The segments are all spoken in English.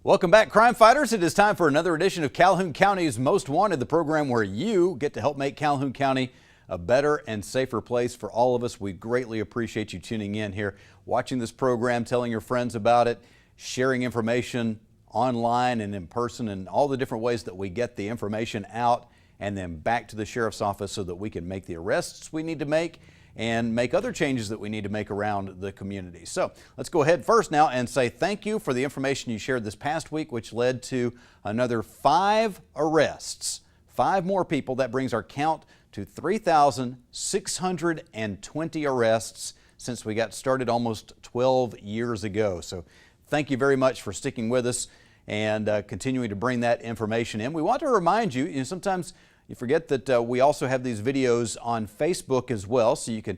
Welcome back, crime fighters. It is time for another edition of Calhoun County's Most Wanted, the program where you get to help make Calhoun County a better and safer place for all of us. We greatly appreciate you tuning in here, watching this program, telling your friends about it, sharing information online and in person, and all the different ways that we get the information out and then back to the sheriff's office so that we can make the arrests we need to make and make other changes that we need to make around the community. So let's go ahead first now and say thank you for the information you shared this past week, which led to another 5 arrests. 5 more people. That brings our count to 3,620 arrests since we got started almost 12 years ago. So thank you very much for sticking with us and continuing to bring that information in. We want to remind you, sometimes you forget that we also have these videos on Facebook as well, so you can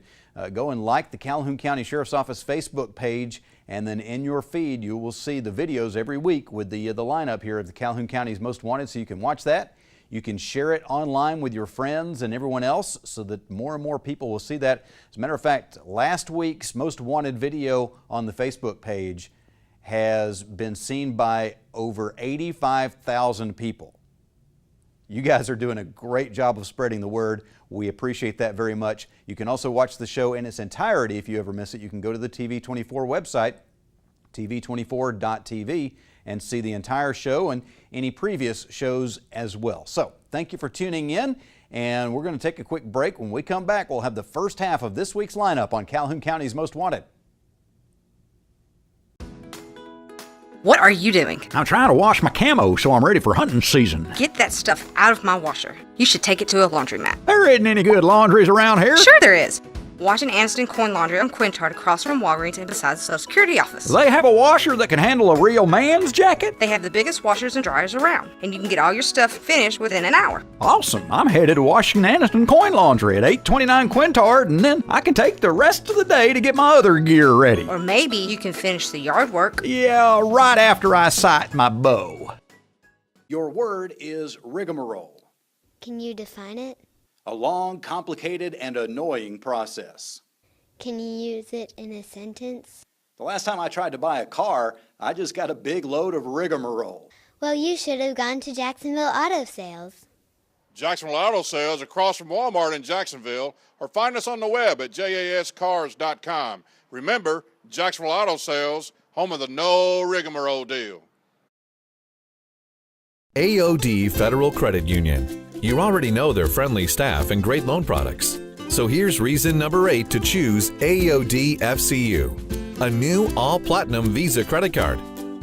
go and like the Calhoun County Sheriff's Office Facebook page, and then in your feed you will see the videos every week with the lineup here of the Calhoun County's Most Wanted, so you can watch that. You can share it online with your friends and everyone else so that more and more people will see that. As a matter of fact, last week's Most Wanted video on the Facebook page has been seen by over 85,000 people. You guys are doing a great job of spreading the word. We appreciate that very much. You can also watch the show in its entirety if you ever miss it. You can go to the TV24 website, tv24.tv, and see the entire show and any previous shows as well. So thank you for tuning in, and we're going to take a quick break. When we come back, we'll have the first half of this week's lineup on Calhoun County's Most Wanted. What are you doing? I'm trying to wash my camo so I'm ready for hunting season. Get that stuff out of my washer. You should take it to a laundromat. There isn't any good laundries around here. Sure there is. Wash and Aniston Coin Laundry on Quintard across from Walgreens and beside the Social Security office. They have a washer that can handle a real man's jacket? They have the biggest washers and dryers around, and you can get all your stuff finished within an hour. Awesome. I'm headed to Washington Aniston Coin Laundry at 829 Quintard, and then I can take the rest of the day to get my other gear ready. Or maybe you can finish the yard work. Yeah, right after I sight my bow. Your word is rigmarole. Can you define it? A long, complicated, and annoying process. Can you use it in a sentence? The last time I tried to buy a car, I just got a big load of rigmarole. Well, you should have gone to Jacksonville Auto Sales. Jacksonville Auto Sales across from Walmart in Jacksonville, or find us on the web at jascars.com. Remember, Jacksonville Auto Sales, home of the no rigmarole deal. AOD Federal Credit Union. You already know their friendly staff and great loan products. So here's reason number 8 to choose AOD FCU, a new all-platinum Visa credit card.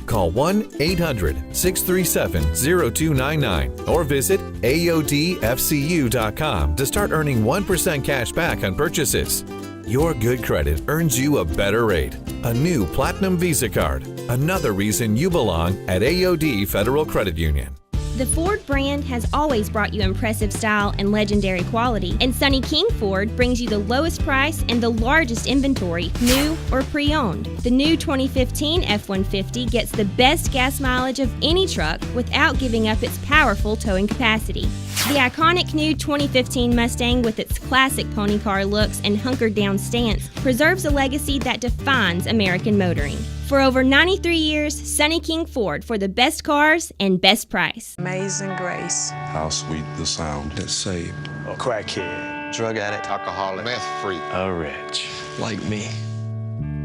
Call 1-800-637-0299 or visit AODFCU.com to start earning 1% cash back on purchases. Your good credit earns you a better rate. A new Platinum Visa card. Another reason you belong at AOD Federal Credit Union. The Ford brand has always brought you impressive style and legendary quality, and Sonny King Ford brings you the lowest price and the largest inventory, new or pre-owned. The new 2015 F-150 gets the best gas mileage of any truck without giving up its powerful towing capacity. The iconic new 2015 Mustang, with its classic pony car looks and hunkered down stance, preserves a legacy that defines American motoring. For over 93 years, Sonny King Ford, for the best cars and best price. Amazing Grace. How sweet the sound that saved a crackhead, drug addict, alcoholic, meth freak, a wretch like me.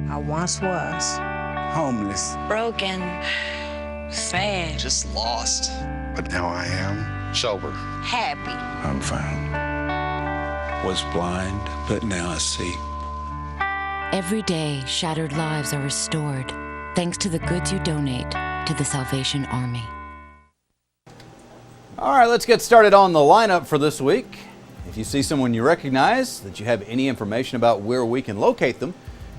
I once was homeless, broken, sad, just lost. But now I am sober, happy. I'm found. Was blind, but now I see. Every day, shattered lives are restored thanks to the goods you donate to the Salvation Army. All right, let's get started on the lineup for this week. If you see someone you recognize, that you have any information about where we can locate them,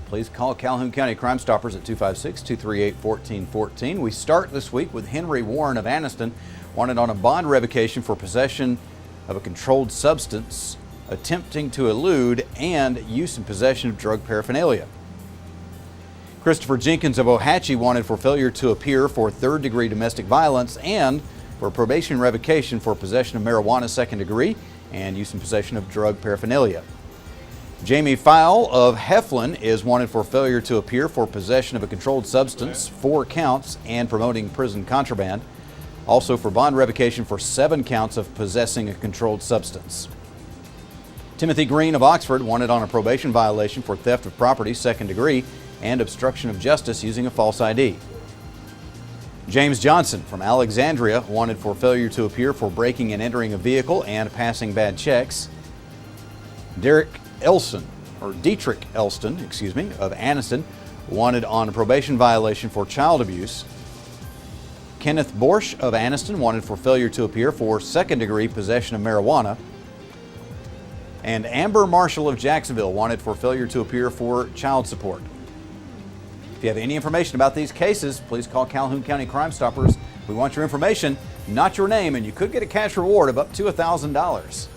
please call Calhoun County Crime Stoppers at 256-238-1414. We start this week with Henry Warren of Aniston, wanted on a bond revocation for possession of a controlled substance, attempting to elude, and use and possession of drug paraphernalia. Christopher Jenkins of Ohatchee wanted for failure to appear for third-degree domestic violence and for probation revocation for possession of marijuana second degree and use and possession of drug paraphernalia. Jamie Fowle of Heflin is wanted for failure to appear for possession of a controlled substance, 4 counts, and promoting prison contraband. Also for bond revocation for 7 counts of possessing a controlled substance. Timothy Green of Oxford wanted on a probation violation for theft of property, 2nd degree, and obstruction of justice using a false ID. James Johnson from Alexandria wanted for failure to appear for breaking and entering a vehicle and passing bad checks. Dietrich Elston of Anniston wanted on a probation violation for child abuse. Kenneth Borsch of Anniston wanted for failure to appear for 2nd degree possession of marijuana. And Amber Marshall of Jacksonville wanted for failure to appear for child support. If you have any information about these cases, please call Calhoun County Crime Stoppers. We want your information, not your name, and you could get a cash reward of up to $1,000.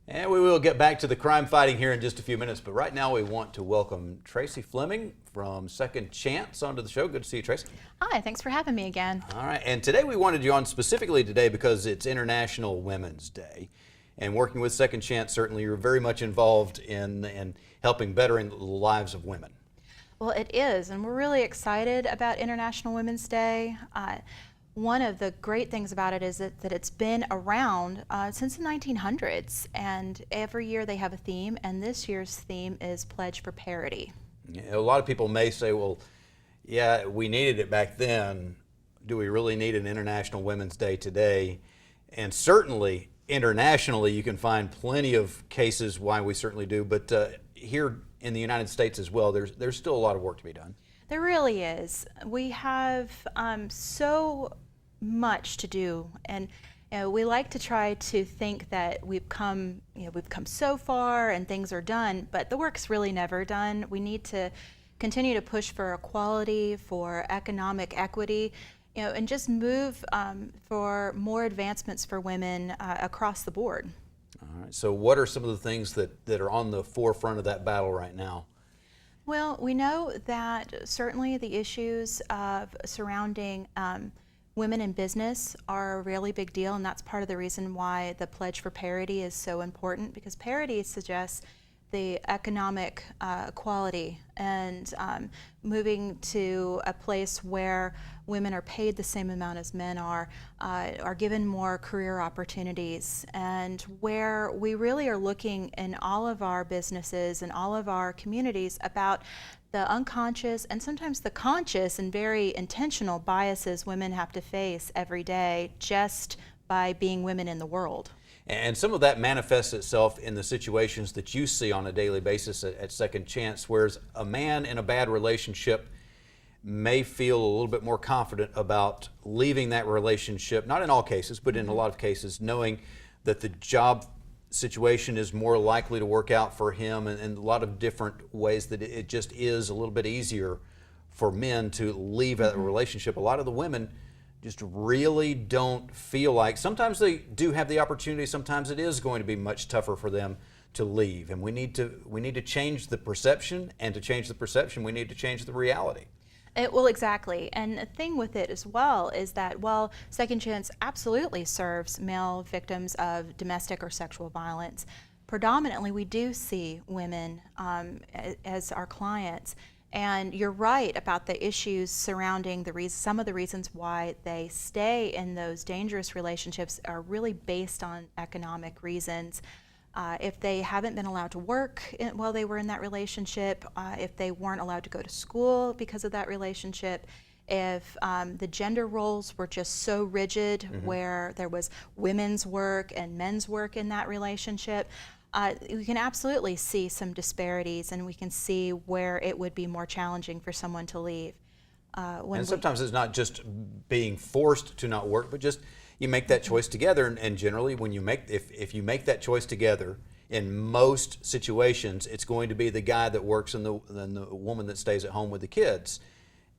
And we will get back to the crime fighting here in just a few minutes, but right now we want to welcome Tracy Fleming from Second Chance onto the show. Good to see you, Tracy. Hi, thanks for having me again. All right, and today we wanted you on specifically today because it's International Women's Day. And working with Second Chance, certainly you're very much involved in helping bettering the lives of women. Well, it is, and we're really excited about International Women's Day. One of the great things about it is that it's been around since the 1900s, and every year they have a theme, and this year's theme is Pledge for Parity. Yeah, a lot of people may say, well, yeah, we needed it back then. Do we really need an International Women's Day today? And certainly, internationally, you can find plenty of cases why we certainly do, but here in the United States as well, there's still a lot of work to be done. There really is. We have so much to do, and we like to try to think that we've come so far and things are done, but the work's really never done. We need to continue to push for equality, for economic equity, and just move for more advancements for women across the board. All right. So what are some of the things that are on the forefront of that battle right now? Well, we know that certainly the issues surrounding women in business are a really big deal, and that's part of the reason why the Pledge for Parity is so important, because parity suggests the economic equality and moving to a place where women are paid the same amount as men are given more career opportunities, and where we really are looking in all of our businesses and all of our communities about the unconscious and sometimes the conscious and very intentional biases women have to face every day just by being women in the world. And some of that manifests itself in the situations that you see on a daily basis at Second Chance, whereas a man in a bad relationship may feel a little bit more confident about leaving that relationship, not in all cases, but in a lot of cases, knowing that the job situation is more likely to work out for him, and a lot of different ways that it just is a little bit easier for men to leave a relationship. A lot of the women just really don't feel like, sometimes they do have the opportunity, sometimes it is going to be much tougher for them to leave. And we need to change the perception, and to change the perception, we need to change the reality. Well, exactly. And the thing with it as well is that while Second Chance absolutely serves male victims of domestic or sexual violence, predominantly we do see women as our clients. And you're right about the issues surrounding some of the reasons why they stay in those dangerous relationships are really based on economic reasons. If they haven't been allowed to work while they were in that relationship, if they weren't allowed to go to school because of that relationship, if the gender roles were just so rigid where there was women's work and men's work in that relationship, we can absolutely see some disparities, and we can see where it would be more challenging for someone to leave. And sometimes it's not just being forced to not work, but just you make that choice together. And generally, when if you make that choice together, in most situations, it's going to be the guy that works and the woman that stays at home with the kids,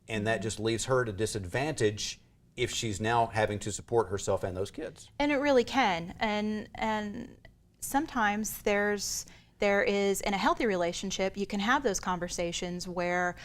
and that just leaves her at a disadvantage if she's now having to support herself and those kids. And it really can. And sometimes there is, in a healthy relationship, you can have those conversations where,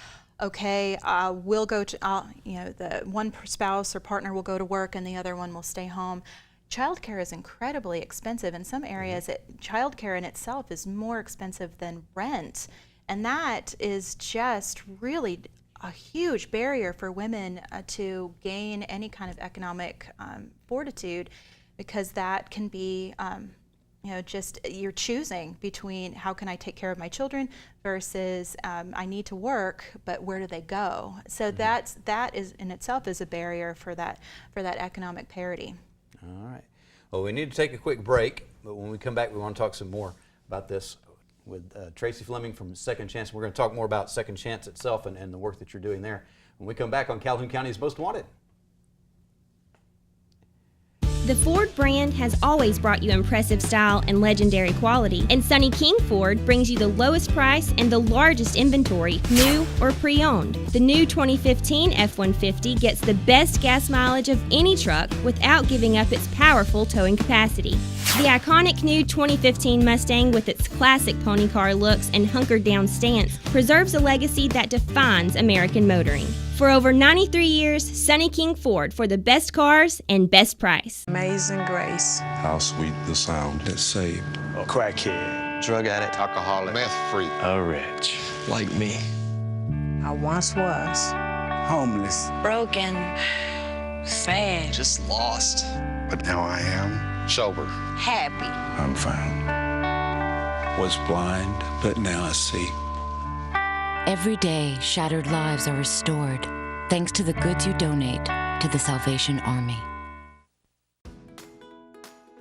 okay, we'll go to, the one spouse or partner will go to work and the other one will stay home. childcare is incredibly expensive. In some areas, childcare in itself is more expensive than rent. And that is just really a huge barrier for women to gain any kind of economic fortitude, because that can be just you're choosing between how can I take care of my children versus I need to work, but where do they go? So that is in itself is a barrier for that economic parity. All right. Well, we need to take a quick break, but when we come back, we want to talk some more about this with Tracy Fleming from Second Chance. We're going to talk more about Second Chance itself and the work that you're doing there when we come back on Calhoun County's Most Wanted. The Ford brand has always brought you impressive style and legendary quality, and Sonny King Ford brings you the lowest price and the largest inventory, new or pre-owned. The new 2015 F-150 gets the best gas mileage of any truck without giving up its powerful towing capacity. The iconic new 2015 Mustang, with its classic pony car looks and hunkered down stance, preserves a legacy that defines American motoring. For over 93 years, Sonny King Ford, for the best cars and best price. Amazing grace. How sweet the sound that saved. A crackhead, drug addict, Alcoholic, meth freak, a wretch like me. I once was. Homeless, Broken. Sad. just lost. but now I am sober. Happy. I'm found. Was blind, but now I see. Every day, shattered lives are restored thanks to the goods you donate to the Salvation Army.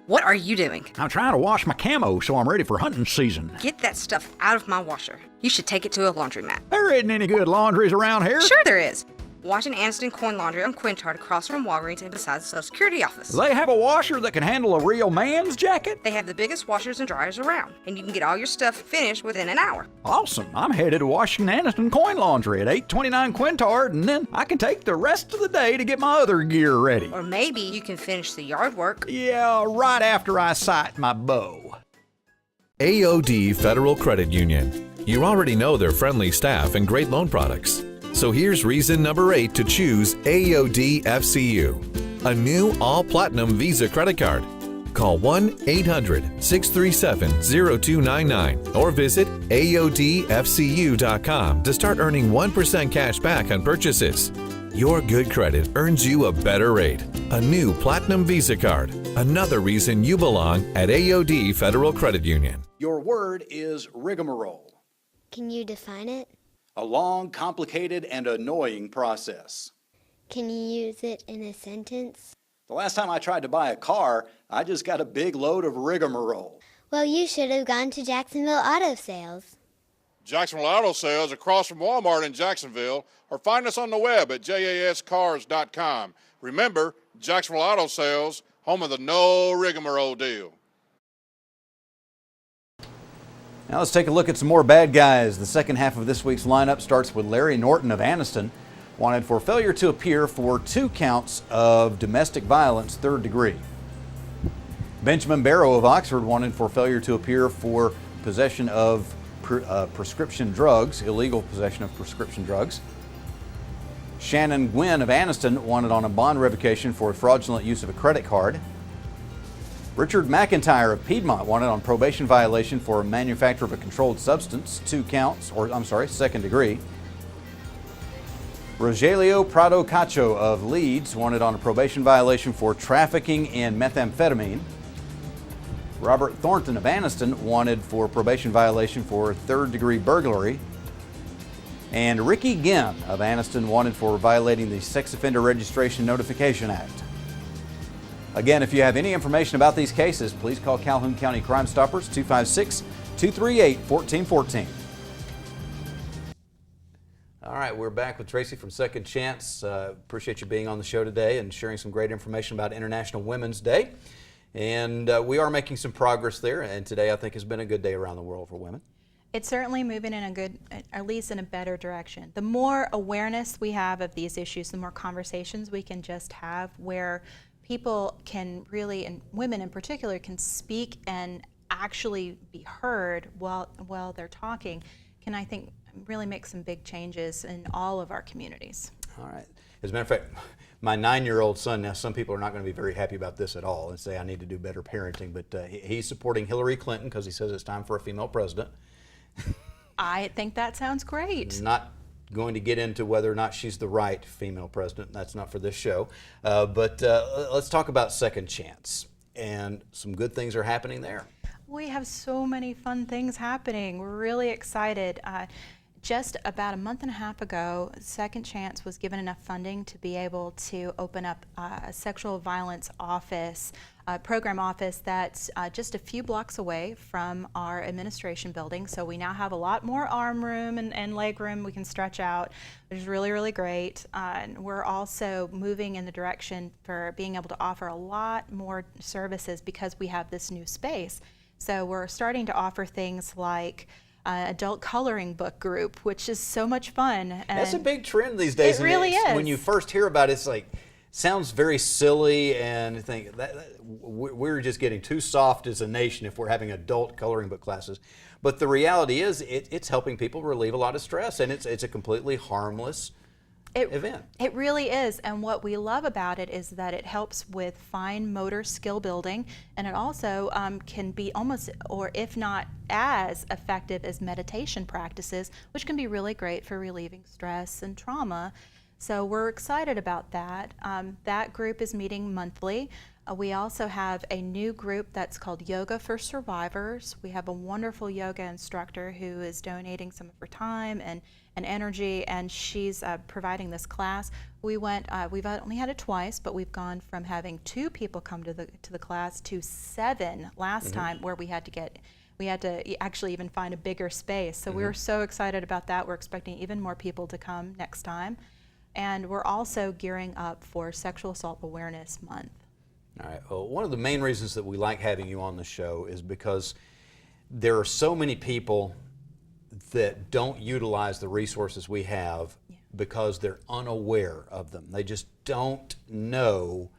What are you doing? I'm trying to wash my camo so I'm ready for hunting season. Get that stuff out of my washer. You should take it to a laundromat. There isn't any good laundries around here. Sure there is. Washington Aniston Coin Laundry on Quintard, across from Walgreens and beside the Social Security office. They have a washer that can handle a real man's jacket? They have the biggest washers and dryers around, and you can get all your stuff finished within an hour. Awesome. I'm headed to Washington Aniston Coin Laundry at 829 Quintard, and then I can take the rest of the day to get my other gear ready. Or maybe you can finish the yard work. Yeah, right after I sight my bow. AOD Federal Credit Union. You already know their friendly staff and great loan products. So here's reason number 8 to choose AOD FCU, a new all-platinum Visa credit card. Call 1-800-637-0299 or visit AODFCU.com to start earning 1% cash back on purchases. Your good credit earns you a better rate. A new Platinum Visa card. Another reason you belong at AOD Federal Credit Union. Your word is rigmarole. Can you define it? A long, complicated, and annoying process. Can you use it in a sentence? The last time I tried to buy a car, I just got a big load of rigmarole. Well, you should have gone to Jacksonville Auto Sales. Jacksonville Auto Sales across from Walmart in Jacksonville, or find us on the web at jascars.com. Remember, Jacksonville Auto Sales, home of the no rigmarole deal. Now let's take a look at some more bad guys. The second half of this week's lineup starts with Larry Norton of Anniston, wanted for failure to appear for 2 counts of domestic violence, 3rd degree. Benjamin Barrow of Oxford, wanted for failure to appear for possession of prescription drugs, illegal possession of prescription drugs. Shannon Gwynn of Anniston, wanted on a bond revocation for fraudulent use of a credit card. Richard McIntyre of Piedmont, wanted on probation violation for manufacture of a controlled substance, 2 counts, 2nd degree. Rogelio Prado Cacho of Leeds, wanted on a probation violation for trafficking in methamphetamine. Robert Thornton of Anniston, wanted for probation violation for 3rd degree burglary. And Ricky Ginn of Anniston, wanted for violating the Sex Offender Registration Notification Act. Again, if you have any information about these cases, please call Calhoun County Crime Stoppers, 256-238-1414. All right, we're back with Tracy from Second Chance. Appreciate you being on the show today and sharing some great information about International Women's Day. And we are making some progress there, and today I think has been a good day around the world for women. It's certainly moving in a good, at least in a better direction. The more awareness we have of these issues, the more conversations we can just have where people can really, and women in particular, can speak and actually be heard while they're talking, can, I think, really make some big changes in all of our communities. All right. As a matter of fact, my 9-year-old son, now some people are not going to be very happy about this at all and say I need to do better parenting, but he's supporting Hillary Clinton because he says it's time for a female president. I think that sounds great. Not going to get into whether or not she's the right female president. That's not for this show. But let's talk about Second Chance. And some good things are happening there. We have so many fun things happening. We're really excited. Just about a month and a half ago, Second Chance was given enough funding to be able to open up a sexual violence office, program office that's just a few blocks away from our administration building. So we now have a lot more arm room and leg room we can stretch out, which is really, really great. And we're also moving in the direction for being able to offer a lot more services because we have this new space. So we're starting to offer things like adult coloring book group, which is so much fun. And that's a big trend these days. It really is. When you first hear about it, it's like, sounds very silly, and think that we're just getting too soft as a nation if we're having adult coloring book classes. But the reality is it's helping people relieve a lot of stress, and it's a completely harmless event. It really is, and what we love about it is that it helps with fine motor skill building, and it also can be almost, or if not as effective as meditation practices, which can be really great for relieving stress and trauma. So we're excited about that. That group is meeting monthly. We also have a new group that's called Yoga for Survivors. We have a wonderful yoga instructor who is donating some of her time and energy, and she's providing this class. We've only had it twice, but we've gone from having 2 people come to the class to 7 last time, where we had to actually even find a bigger space. So we're so excited about that. We're expecting even more people to come next time. And we're also gearing up for Sexual Assault Awareness Month. All right. Well, one of the main reasons that we like having you on the show is because there are so many people that don't utilize the resources we have because they're unaware of them. They just don't know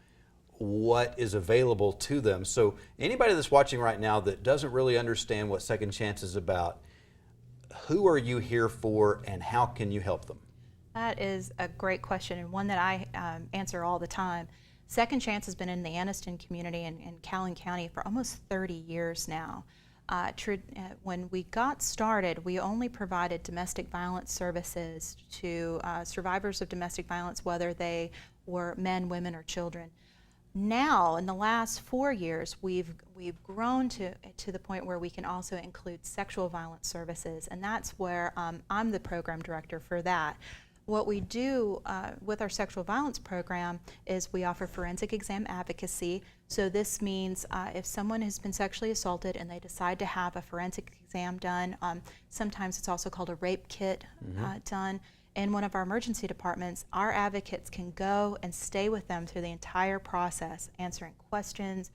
what is available to them. So anybody that's watching right now that doesn't really understand what Second Chance is about, who are you here for and how can you help them? That is a great question, and one that I answer all the time. Second Chance has been in the Anniston community in Calhoun County for almost 30 years now. When we got started, we only provided domestic violence services to survivors of domestic violence, whether they were men, women, or children. Now, in the last 4 years, we've grown to the point where we can also include sexual violence services, and that's where I'm the program director for that. What we do with our sexual violence program is we offer forensic exam advocacy. So this means if someone has been sexually assaulted and they decide to have a forensic exam done, sometimes it's also called a rape kit done in one of our emergency departments, our advocates can go and stay with them through the entire process, answering questions,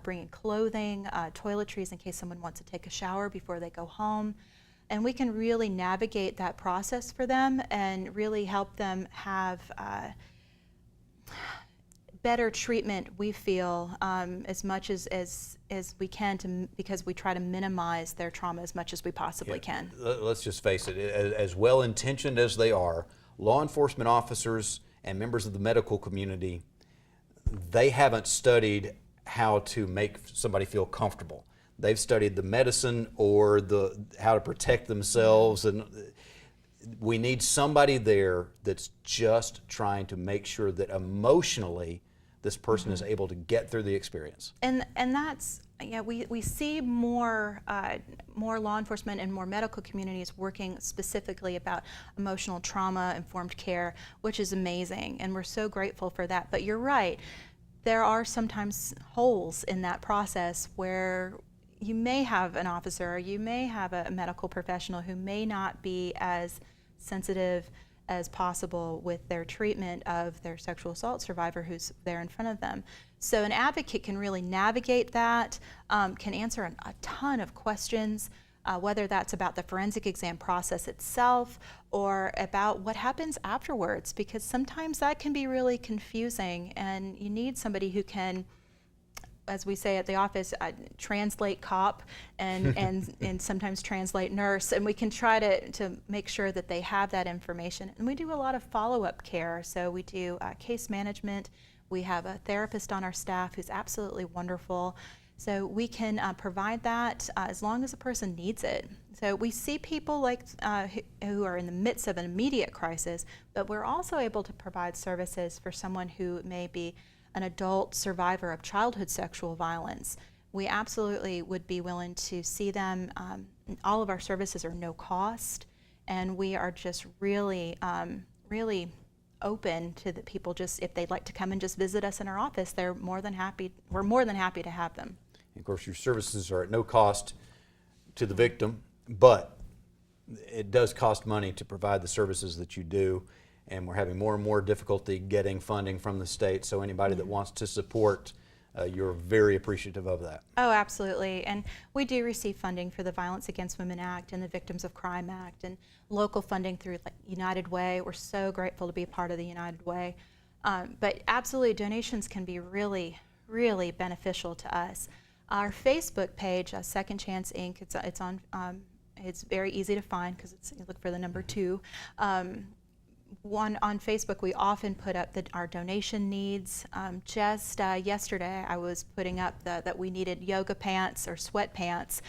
bringing clothing, toiletries in case someone wants to take a shower before they go home. And we can really navigate that process for them and really help them have better treatment, we feel, as much as we can, because we try to minimize their trauma as much as we possibly can. Let's just face it, as well-intentioned as they are, law enforcement officers and members of the medical community, they haven't studied how to make somebody feel comfortable. They've studied the medicine or how to protect themselves, and we need somebody there that's just trying to make sure that emotionally this person is able to get through the experience. And that's, we see more law enforcement and more medical communities working specifically about emotional trauma informed care, which is amazing, and we're so grateful for that. But you're right, there are sometimes holes in that process where you may have an officer or you may have a medical professional who may not be as sensitive as possible with their treatment of their sexual assault survivor who's there in front of them. So an advocate can really navigate that, can answer a ton of questions, whether that's about the forensic exam process itself or about what happens afterwards, because sometimes that can be really confusing and you need somebody who can as we say at the office, translate cop and sometimes translate nurse, and we can try to make sure that they have that information. And we do a lot of follow-up care, so we do case management. We have a therapist on our staff who's absolutely wonderful. So we can provide that as long as a person needs it. So we see people like who are in the midst of an immediate crisis, but we're also able to provide services for someone who may be an adult survivor of childhood sexual violence. We absolutely would be willing to see them. All of our services are no cost, and we are just really, really open to the people. Just if they'd like to come and just visit us in our office, we're more than happy to have them. Of course, your services are at no cost to the victim, but it does cost money to provide the services that you do, and we're having more and more difficulty getting funding from the state. So anybody that wants to support, you're very appreciative of that. Oh, absolutely. And we do receive funding for the Violence Against Women Act and the Victims of Crime Act, and local funding through United Way. We're so grateful to be a part of the United Way. But absolutely, donations can be really, really beneficial to us. Our Facebook page, Second Chance Inc., it's on. It's very easy to find because you look for the number 2. One on Facebook, we often put up our donation needs. Just yesterday, I was putting up that we needed yoga pants or sweatpants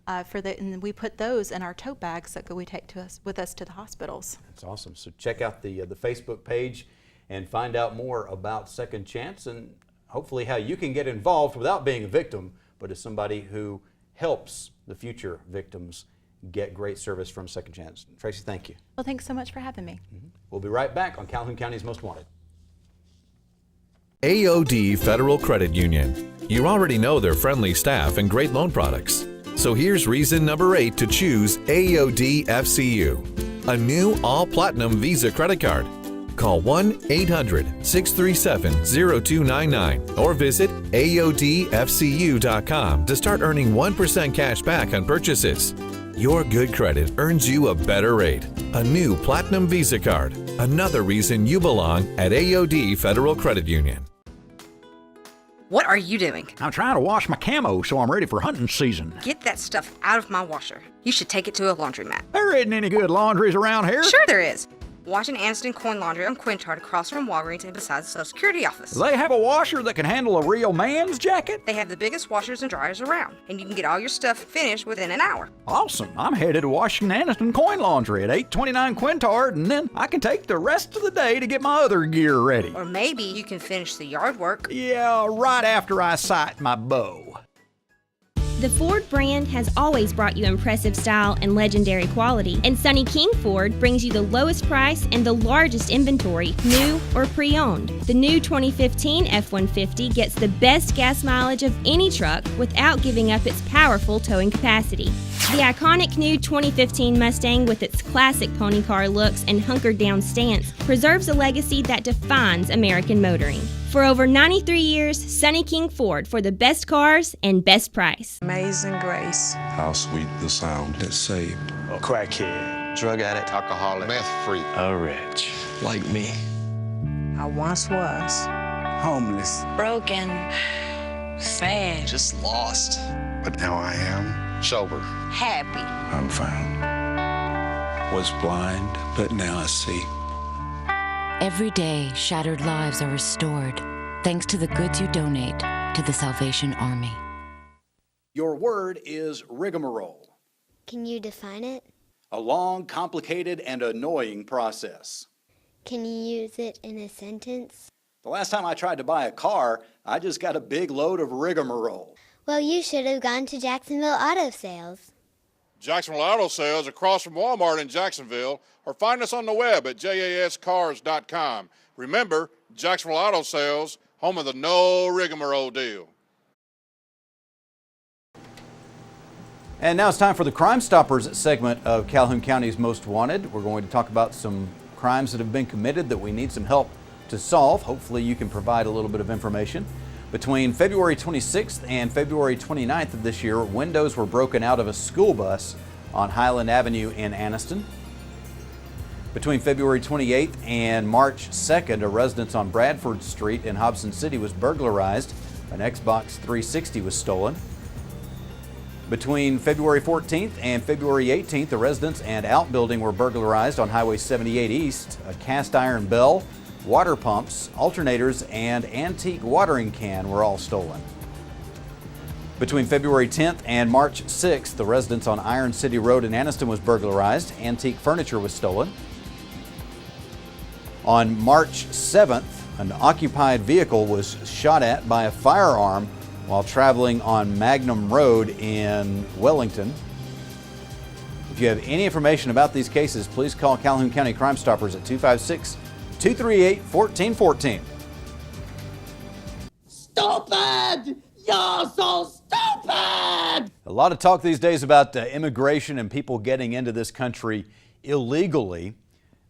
and we put those in our tote bags that we take with us to the hospitals. That's awesome. So check out the Facebook page and find out more about Second Chance and hopefully how you can get involved without being a victim, but as somebody who helps the future victims get great service from Second Chance. Tracy, thank you. Well, thanks so much for having me. We'll be right back on Calhoun County's Most Wanted. AOD Federal Credit Union. You already know their friendly staff and great loan products. So here's reason number 8 to choose AOD FCU, a new all-platinum Visa credit card. Call 1-800-637-0299 or visit AODFCU.com to start earning 1% cash back on purchases. Your good credit earns you a better rate. A new Platinum Visa card. Another reason you belong at AOD Federal Credit Union. What are you doing? I'm trying to wash my camo so I'm ready for hunting season. Get that stuff out of my washer. You should take it to a laundromat. There isn't any good laundries around here. Sure there is. Washington Anderson Coin Laundry on Quintard across from Walgreens and beside the Social Security office. They have a washer that can handle a real man's jacket? They have the biggest washers and dryers around, and you can get all your stuff finished within an hour. Awesome. I'm headed to Washington Anderson Coin Laundry at 829 Quintard, and then I can take the rest of the day to get my other gear ready. Or maybe you can finish the yard work. Yeah, right after I sight my bow. The Ford brand has always brought you impressive style and legendary quality, and Sonny King Ford brings you the lowest price and the largest inventory, new or pre-owned. The new 2015 F-150 gets the best gas mileage of any truck without giving up its powerful towing capacity. The iconic new 2015 Mustang, with its classic pony car looks and hunkered down stance, preserves a legacy that defines American motoring. For over 93 years, Sonny King Ford, for the best cars and best price. Amazing grace. How sweet the sound that saved. A crackhead, drug addict, Alcoholic, meth freak, a wretch like me. I once was. Homeless, Broken. Sad. just lost. but now I am Sober. Happy. I'm found. Was blind, but now I see. Every day, shattered lives are restored thanks to the goods you donate to the Salvation Army. Your word is rigmarole. Can you define it? A long, complicated, and annoying process. Can you use it in a sentence? The last time I tried to buy a car, I just got a big load of rigmarole. Well, you should have gone to Jacksonville Auto Sales. Jacksonville Auto Sales across from Walmart in Jacksonville, or find us on the web at jascars.com. Remember, Jacksonville Auto Sales, home of the no rigmarole deal. And now it's time for the Crime Stoppers segment of Calhoun County's Most Wanted. We're going to talk about some crimes that have been committed that we need some help to solve. Hopefully you can provide a little bit of information. Between February 26th and February 29th of this year, windows were broken out of a school bus on Highland Avenue in Anniston. Between February 28th and March 2nd, a residence on Bradford Street in Hobson City was burglarized. An Xbox 360 was stolen. Between February 14th and February 18th, the residence and outbuilding were burglarized on Highway 78 East. A cast iron bell, water pumps, alternators, and antique watering can were all stolen. Between February 10th and March 6th, the residence on Iron City Road in Anniston was burglarized. Antique furniture was stolen. On March 7th, an occupied vehicle was shot at by a firearm while traveling on Magnum Road in Wellington. If you have any information about these cases, please call Calhoun County Crime Stoppers at 256-238-1414. Stupid! You're so stupid! A lot of talk these days about immigration and people getting into this country illegally.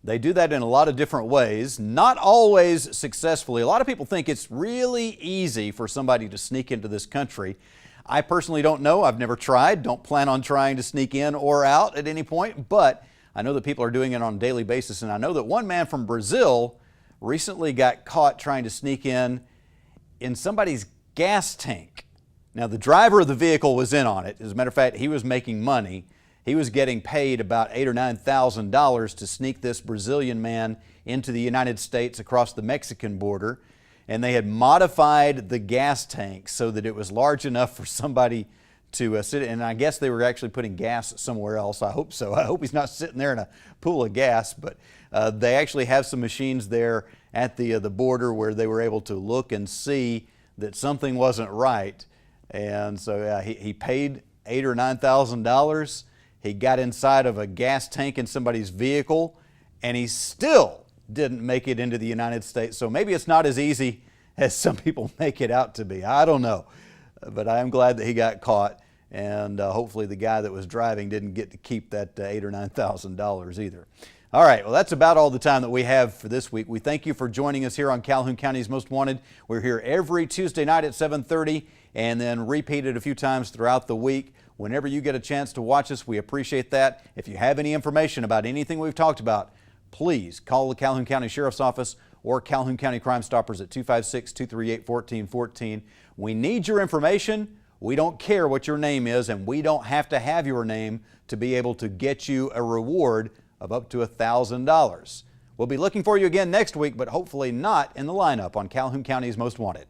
They do that in a lot of different ways, not always successfully. A lot of people think it's really easy for somebody to sneak into this country. I personally don't know. I've never tried. Don't plan on trying to sneak in or out at any point, but I know that people are doing it on a daily basis, and I know that one man from Brazil recently got caught trying to sneak in somebody's gas tank. Now, the driver of the vehicle was in on it. As a matter of fact, he was making money. He was getting paid about $8,000 or $9,000 to sneak this Brazilian man into the United States across the Mexican border. And they had modified the gas tank so that it was large enough for somebody to sit in. And I guess they were actually putting gas somewhere else. I hope so. I hope he's not sitting there in a pool of gas. But they actually have some machines there at the border where they were able to look and see that something wasn't right. And so he paid $8,000 or $9,000. He got inside of a gas tank in somebody's vehicle, and he still didn't make it into the United States. So maybe it's not as easy as some people make it out to be. I don't know. But I am glad that he got caught, and hopefully the guy that was driving didn't get to keep that $8,000 or $9,000 either. All right, well, that's about all the time that we have for this week. We thank you for joining us here on Calhoun County's Most Wanted. We're here every Tuesday night at 7:30 and then repeated a few times throughout the week. Whenever you get a chance to watch us, we appreciate that. If you have any information about anything we've talked about, please call the Calhoun County Sheriff's Office or Calhoun County Crime Stoppers at 256-238-1414. We need your information. We don't care what your name is, and we don't have to have your name to be able to get you a reward of up to $1,000. We'll be looking for you again next week, but hopefully not in the lineup on Calhoun County's Most Wanted.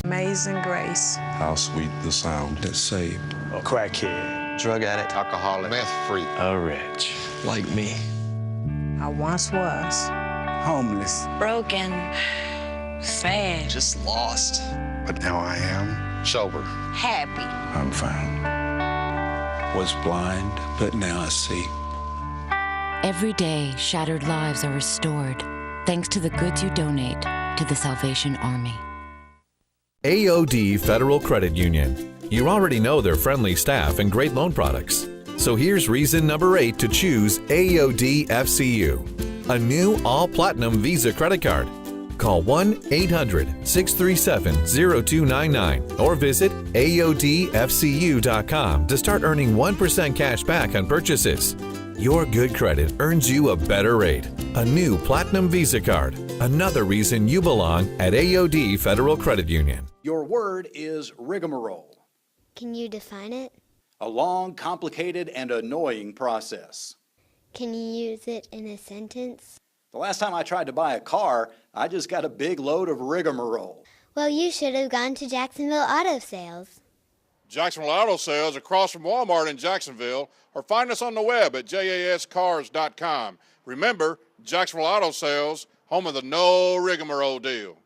Amazing grace. How sweet the sound that saved A crackhead, drug addict, Alcoholic, meth free, a wretch like me. I once was. Homeless, Broken. Sad. just lost. but now I am sober, Happy. I'm found. Was blind, but now I see. Every day, shattered lives are restored thanks to the goods you donate to the Salvation Army. AOD Federal Credit Union. You already know their friendly staff and great loan products. So here's reason number 8 to choose AOD FCU, a new all-platinum Visa credit card. Call 1-800-637-0299 or visit AODFCU.com to start earning 1% cash back on purchases. Your good credit earns you a better rate. A new Platinum Visa card. Another reason you belong at AOD Federal Credit Union. Your word is rigmarole. Can you define it? A long, complicated, and annoying process. Can you use it in a sentence? The last time I tried to buy a car, I just got a big load of rigmarole. Well, you should have gone to Jacksonville Auto Sales. Jacksonville Auto Sales across from Walmart in Jacksonville, or find us on the web at jascars.com. Remember, Jacksonville Auto Sales, home of the no rigmarole deal.